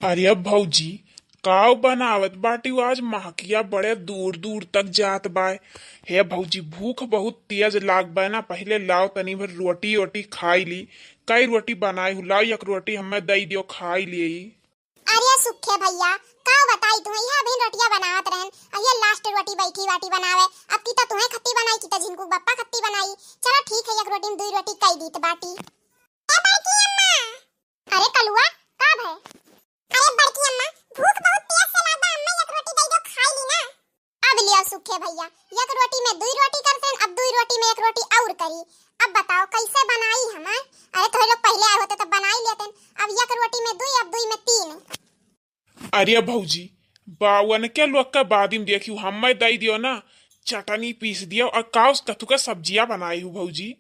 अरे भौजी, काव बनावत बाटी आज महकिया बड़े दूर दूर तक जात बाय। हे भौजी, भूख बहुत तेज लाग बा ना। पहले लाओ तनी भर रोटी वोटी खाई ली। कई रोटी बनाई हूँ, लाओ एक रोटी हमें दई दियो, खाई ली। अरे सुखे भैया, का बताई तुम्हें यह अभी रोटियां बनावत रहन। ये लास्ट रोटी बैठी बाटी बनावे। अब की तो तुम्हें खत्ती बनाई की तो झिनकू बप्पा खत्ती बनाई। चलो ठीक है, एक रोटी में 2 रोटी कई दीत बाटी। ए बड़की अम्मा, अरे कलुआ का भय? अरे बड़की अम्मा, भूख बहुत तेज से लागा, अम्मा एक रोटी दई दो, खाई ली ना। अब लिया सुखे भैया, एक रोटी में 2 रोटी करते, अब 2 रोटी में 1 रोटी और करी। अब बताओ कैसे बनाई हमें? अरे थोड़े लोग पहले आए होते तो बना ही लेते। अब एक रोटी में 2, अब 2 में 3। अरे भौजी, बावन के लोग का बादिम देखियो, हमें दई दियो ना। चटनी पीस दियो और काउस कथु का सब्जियां बनाई हूँ भौजी।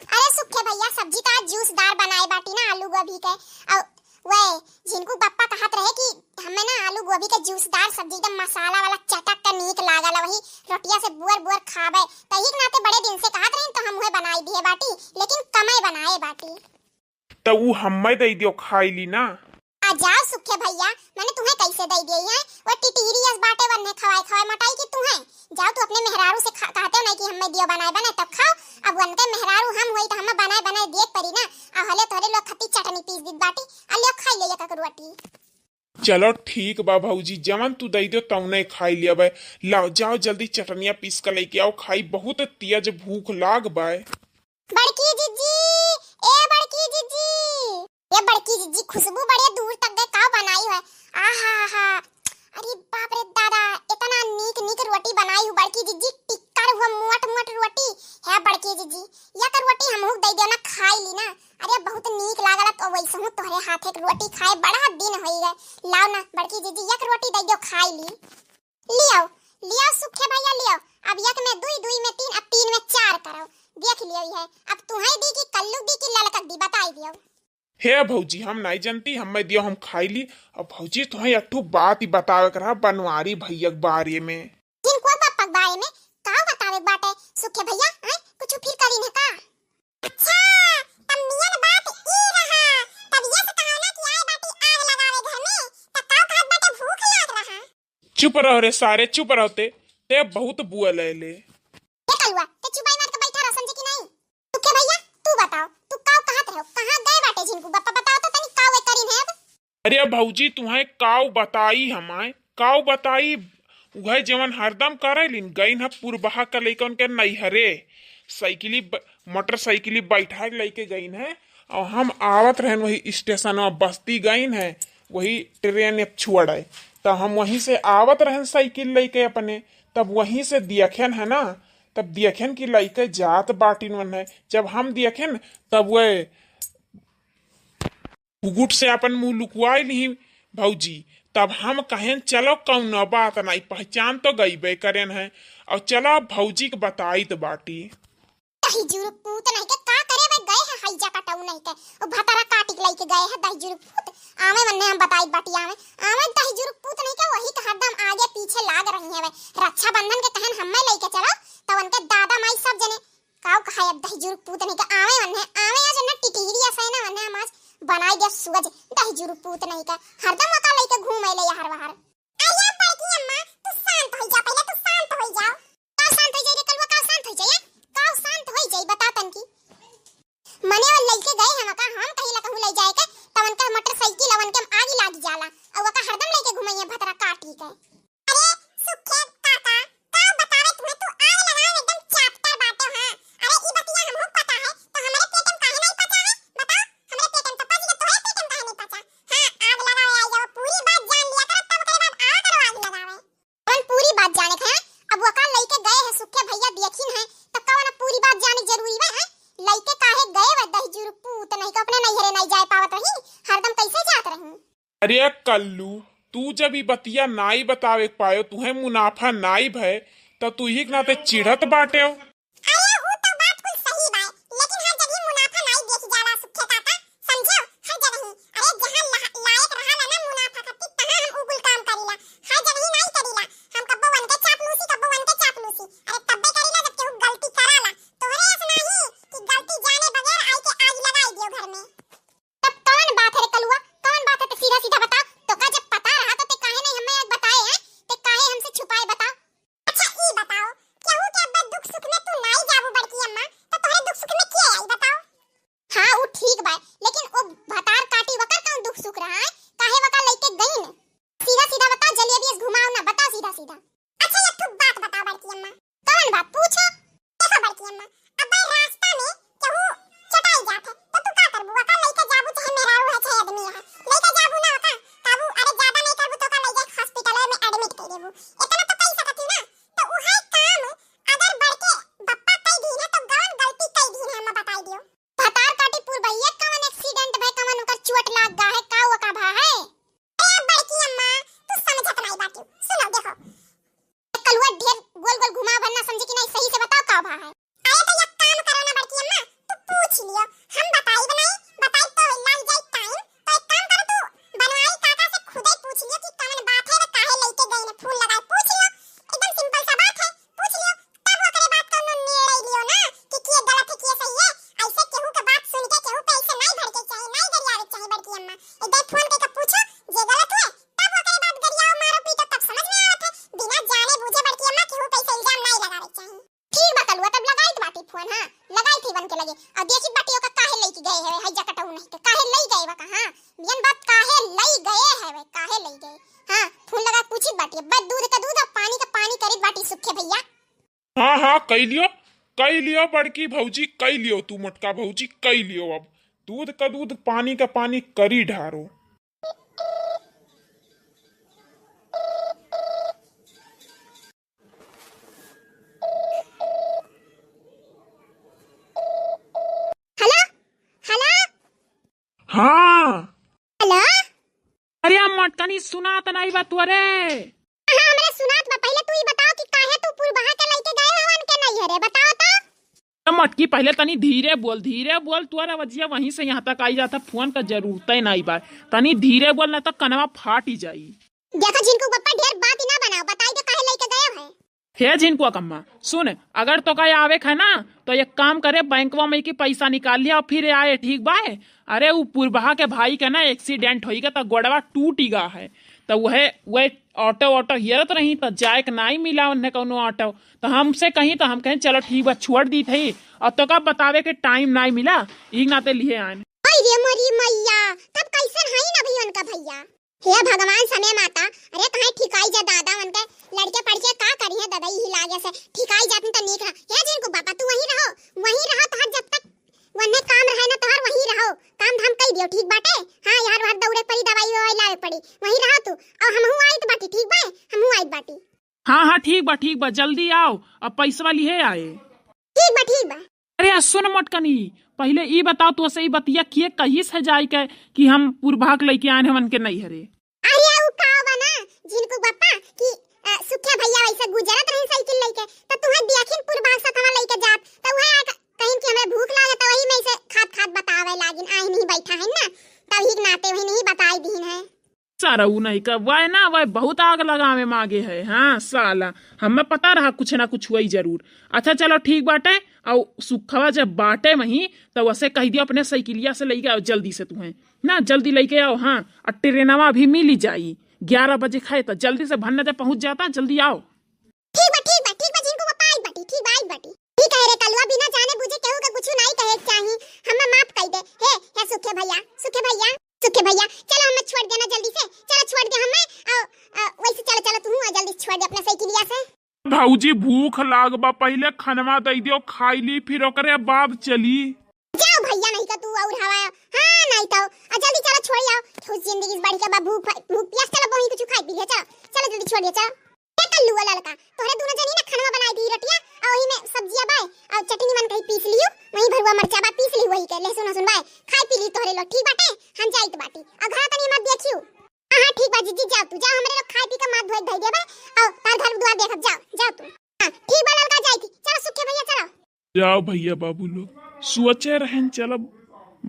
अरे सुखे भैया, सब्जी का जूसदार बनाए बाटी ना, आलू गोभी के। और वे जिनको पप्पा कहत रहे कि हमें ना आलू गोभी के जूसदार सब्जी एकदम मसाला वाला चटक का नीक लागल, वही रोटिया से बुअर बुअर खावे। तही के नाते बड़े दिन से कहत रहे तो हम उहे बनाई दिए बाटी, लेकिन कमाई बनाए बाटी। तो वो हमें दई दियो, खाई ली ना। आ जाओ सुखे भैया, मैंने तुम्हें कैसे दई दी है? वो टिटीरियस बाटे वरने खवाए खवाए मटाई की तुम्हें। जाओ तू अपने मेहरारू से कहते हो ना कि हमें दियो बनाए बनाए तब खाओ। अब वनके मेहरारू हम होई तो हमें बनाए बनाए देत परी ना। आ हले तोरे लोग खत्ती चटनी पीस दी बाटी, आ लियो खाई ले एक रोटी। चलो ठीक बा भौजी, जवन तू दई दियो तवने खाई लिया बे। लाओ जाओ जल्दी चटनिया पीस कर लेके आओ, खाई बहुत तेज भूख लाग बाय। बड़की जीजी, ए बड़की जीजी, ये बड़की जीजी खुशबू बड़े दूर तक गए, का बनाई है? आहा हा, अरे बाप रे दादा, इतना नीक नीक रोटी बनाई हूँ बड़की जीजी। टिक्कर हुआ मोट मोट रोटी है बड़की जीजी। या कर रोटी हमहू दई दियो ना, खाई ली ना। अरे बहुत नीक लागल, तो वैसे हूँ तोहरे हाथ एक रोटी खाए बड़ा दिन होई गए। लाओ ना बड़की जीजी, एक रोटी दई दियो, खाई ली। लियो लियो सुखे भैया लियो। अब एक में 2, 2 में 3, अब 3 में 4 करो। देख लियो है, अब तुम्हें दी की कल्लू दी की ललकत दी, बताई दियो। हे भौजी, हम नहीं जानती, हमें दियो, हम खाई ली। अब भौजी तुम्हें एक ठो बात ही बतावे कर बनवारी भैया के बारे में। जिनको पापा के बारे में का बतावे बाटे सुखे भैया? कुछ फिर करी न का? अच्छा, तब नियन बात ई रहा। तब ये से कहा ना कि आए बाटी आग लगावे घर में, त का कहत बाटे भूख लाग रहा। चुप रहो रे सारे, चुप रहोते ते बहुत बुआ ले ले। ये कलुआ, ते चुपाई मार के बैठा रह, समझे कि नहीं? सुखे भैया तू बताओ, तू का कहत रहो? कहां गए बाटे जिनको पापा? बताओ तो तनी का वे करीन है अब। अरे भौजी, तुम्हें काव बताई, हमाय काव बताई वह जवन हरदम करेलिन गईन है पुरबहा का लइकन के नैहरे साइकिली मोटरसाइकिली बैठा के लेके गईन है। और हम आवत रहन वही स्टेशन में बस्ती गईन है, वही ट्रेन छुड़ाए तो हम वहीं से आवत रहन साइकिल लेके अपने। तब वहीं से देखेन है ना, तब देखेन की लइके जात बाटिन वन है। जब हम देखेन तब वह गुट से अपन मुंह लुकवाई ली भौजी। तब हम कहें चलो कौन बात नहीं, पहचान तो गई बे करेन है। और चलो भौजी के बताई तो बाटी। दही जुरु पूत नहीं के का करे वे गए है हैजा कटाऊ नहीं के, ओ भतारा काटी के लेके गए है दही जुरु पूत। आवे मन्ने हम बताई बाटी आवे दही जुरु पूत नहीं के, वही का हरदम आगे पीछे लाग रही है वे। रक्षा बंधन के कहन हमें लेके चलो तो उनके दादा माई सब जने काऊ कहा अब दही जुरु पूत नहीं के। आवे आज न टिटिरिया से ना वन्ने हम आज बनाई दे सूरज दही जुरु पूत नहीं के, हरदम का लेके घूमे ले यार बाहर। आया बड़की अम्मा, तू शांत हो जा, पहले तू शांत हो जाओ। का शांत हो जाई रे कलवा, का शांत हो जाई? का शांत हो जाई बता तन की। मने वो लेके गए हम का, हम कहीं ला कहूं ले जाए के तवन का मोटरसाइकिल अवन के आगे लाग जाला और वका हरदम लेके घुमैया भतरा काटी के। अरे सुखे काका, का बतावे तुम्हें? तू आग लगावे एकदम चैप्टर बाटे। हां अरे ई बतिया हमहु पता है, तो हमरे पेटन काहे नहीं पता है? बता, हमरे पेटन तो पजी तो है, पेटन काहे नहीं पता? हां आग लगावे आई जाओ, पूरी बात जान लिया कर, तब ओकरे बाद आ करो आग लगावे। कौन पूरी बात जाने का? अब वका लेके गए है सुखे भैया, देखिन है तो कौन पूरी बात जानी जरूरी है? लइके काहे गए वे दही जुरु पूत नहीं के, अपने नैहरे नहीं जाए पावत रही, हरदम कैसे जात रही? अरे कल्लू, तू जब ई बतिया नाई बतावे पायो, तुहे मुनाफा नाई भय तो तू ही के नाते चिढ़त बाटे हो। अरे वो तो बात कुल सही बा, लेकिन हर जगह मुनाफा नहीं देखी जाला सुखे काका, समझो? हर जगह अरे जहां लायक रहला ना मुनाफा खातिर तहां हम उगुल काम करीला, हर जगह नहीं करीला। हम कब्बो वन के चापलूसी, कब्बो वन के चापलूसी, अरे तब्बे करीला जब केहू गलती कराला। तोहरे ऐसा नहीं कि गलती जाने बगैर आई के आग लगाई दियो घर में। तब कौन बात है रे कलुआ, कौन बात है? तो सीधा सीधा बता, भूख रहा है काहे वका लेके गई ने सीधा सीधा बता जलेबी घुमाओ ना बता सीधा सीधा। अच्छा एक तो बात बताओ बड़की अम्मा कौन बात पूछो। देखो बड़की अम्मा अब भाई रास्ता में केहू चटाई जात है तो तू का करबू वका लेके जाबू चाहे मेरा है चाहे आदमी है लेके जाबू ना वका काबू अरे ज्यादा नहीं करबू तो का ले जाके हॉस्पिटल में एडमिट कर देबू इतना तो कई सकत ना तो उहे काम अगर बड़के बप्पा कई दी है तो गौन गलती कई दी है हम बताई दियो। भतार काटी पुर भैया कवन एक्सीडेंट भई कवन ओकर चोट लाग गा है का वका भा है। अरे बड़की अम्मा तू समझत नहीं बात सुनो देखो कलुआ ढेर गोल गोल घुमा भरना समझे कि नहीं सही से बताओ का भा है। अरे तो एक काम करो ना बड़की अम्मा तू पूछ लियो हम बताई बताई तो लग जाए टाइम तो एक काम करो तू बनवाई काका से खुद ही पूछ लियो कि कवन बात है वे काहे लेके गई ने फूल लगाए पूछ लियो एकदम सिंपल सा बात है पूछ लियो तब वो करे बात करनो निर्णय लियो ना कि किए गलत है किए सही है ऐसे केहू के बात सुन के केहू पे ऐसे नहीं भड़के चाहिए नहीं गरियावे चाहिए बड़की अम्मा एकदम फोन करके पूछो जे गलत है तब वो करे बात गरियाओ मारो पीटो तब समझ में आवत है बिना जाने बूझे बड़की अम्मा केहू पे ऐसे इल्जाम नहीं लगावे चाहिए। ठीक बा कलुआ तब लगाई तो बाटी फोन हां लगाई थी बन के लगे और देखी बाटियों का काहे लेके गए है हई जकटऊ नहीं के काहे लई गए बा हां बियन बात काहे लई गए है वे काहे लई गए हां फोन लगा पूछी बाटी बस दूध का दूध और पानी का पानी करी बाटी सुखे भैया। हाँ हाँ कई लियो बड़की भौजी कई लियो तू मोटका भौजी कई लियो अब दूध का दूध पानी का पानी करी ढारो। हेलो हेलो हाँ हेलो अरे मटकनी सुना त नहीं बा तुअरे। हां हमरे सुनात बा पहले तू ही बताओ कि काहे तू पुर बहा के लेके गए हवन के नहीं हरे बताओ तो। मटकी पहले तनी धीरे बोल तुअरा वजिया वहीं से यहाँ तक आई जाता फोन का जरूरत ही नहीं बा तनी धीरे बोल ना तो कनवा फाट ही जाई। देखो जिनको पप्पा ढेर बात ही ना बनाओ बताई दे काहे लेके गए है। हे जिनको कम्मा सुन अगर तो कहे आवे है ना तो एक काम करे बैंकवा में की पैसा निकाल लिया और फिर आए ठीक बा। अरे वो पुरबहा के भाई के ना एक्सीडेंट हो गया तो गोड़वा टूट गा है तो वह ऑटो हियरत रही तो जाए के नहीं मिला उन्हें कौनो ऑटो तो हमसे कहीं तो हम कहें चलो ठीक बा छोड़ दी थी और तो कब बतावे के टाइम नहीं मिला ई नाते लिए आए। अरे मरी मैया तब कैसन है ना भैया उनका भैया हे भगवान समय माता अरे कहां ठिकाई जा दादा उनके लड़के पड़के का करी है दादा ही लागे से ठिकाई जात त नीक रहा हे जिनको पापा तू वहीं रहो तो हर जब तक वन्ने काम रहे ना तो हर वहीं रहो काम धाम कई दियो ठीक बाटे। हां यार बात दौड़े पड़ी दवाई लावे पड़ी वहीं रहो तू और हमहू आई तो बाटी ठीक बा हमहू आई बाटी। हाँ ठीक बा जल्दी आओ अब पैसा लिए आए। ठीक बा। अरे सुन मटकनी पहले ई बताओ तो सही बतिया किए कहीं से जाई के कि हम पुरभाग लेके आए हमन के नहीं हरे। अरे उ का बना जिनको पापा कि सुखे भैया वैसे गुजरत रही साइकिल लेके तो तुम्हें देखिन पुरभाग से थवा लेके जात तो वह कहीं कि हमें भूख लागत वही में से खाद बतावे लागिन आई नहीं बैठा है ना तभी नाते वही नहीं बताई दीन है। सारा उ नहीं का वह ना वह बहुत आग लगावे मांगे है। हाँ साला हमें पता रहा कुछ ना कुछ हुई जरूर। अच्छा चलो ठीक बाटे और सुखवा जब बाटे वहीं तो वैसे कह दियो अपने साइकिलिया से लेके आओ जल्दी से तुम्हें ना जल्दी लेके आओ। हाँ और ट्रेनवा भी मिल जाई 11 बजे खाए तो जल्दी से भन्ना जब पहुंच जाता जल्दी आओ। ठीक बा जिनको पापा आई बाटी ठीक है रे कलवा बिना जाने बुझे केहू के कुछ नहीं कहे चाहिए हमें माफ कर दे हे सुखे भैया चलो हमें छोड़ देना जल्दी से चलो छोड़ दे हमें वैसे चलो तू जल्दी छोड़ दे अपना साइकिलिया से। भौजी भूख लागबा पहले खनवा दई दियो खाई ली फिर ओकरे बाद चली जाओ भैया नहीं का तू और हवा हां नहीं तो जल्दी चलो छोड़ आओ खुद जिंदगी बढ़ के भूख प्यास चलो वही कुछ खाई पी ले चलो जल्दी छोड़ दे चल कल्लू वाला लड़का तोरे दोनों जनी ना खनवा बनाई दी रटिया और वही में सब्जियां बाय और चटनी मन कहीं पीस लियो वही भरवा मरचा बा पीस ली वही के लहसुन बाय खाई पी ली तोरे लो ठीक बाटे हम जाई तो बाटी और घर तनी मत देखियो। हां ठीक बा जीजी जाओ तू जा हमरे लोग खाई पी के माथ धोई धई देबे और तार घर दुआर देखब जाओ तू। हां ठीक बा लड़का जाई थी चलो सुखे भैया चलो जाओ भैया बाबू लोग सोचे रहन चलो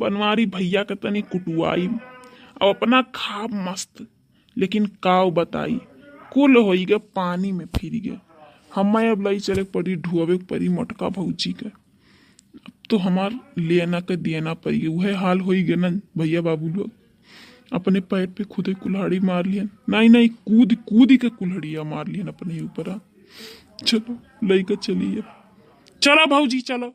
बनवारी भैया के तनी कुटुआई और अपना खाब मस्त लेकिन काव बताई कुल होई गए पानी में फिर गए हमें अब लाई चले पड़ी ढुआवे पड़ी मोटका भौजी के अब तो हमार लेना के देना पड़ी वह हाल हो गए ना भैया बाबू लोग अपने पैर पे खुदे कुल्हाड़ी मार लियन नहीं कूद के कुल्हाड़िया मार लियन अपने ऊपर। चलो लई के चलिए चलो भौजी चलो।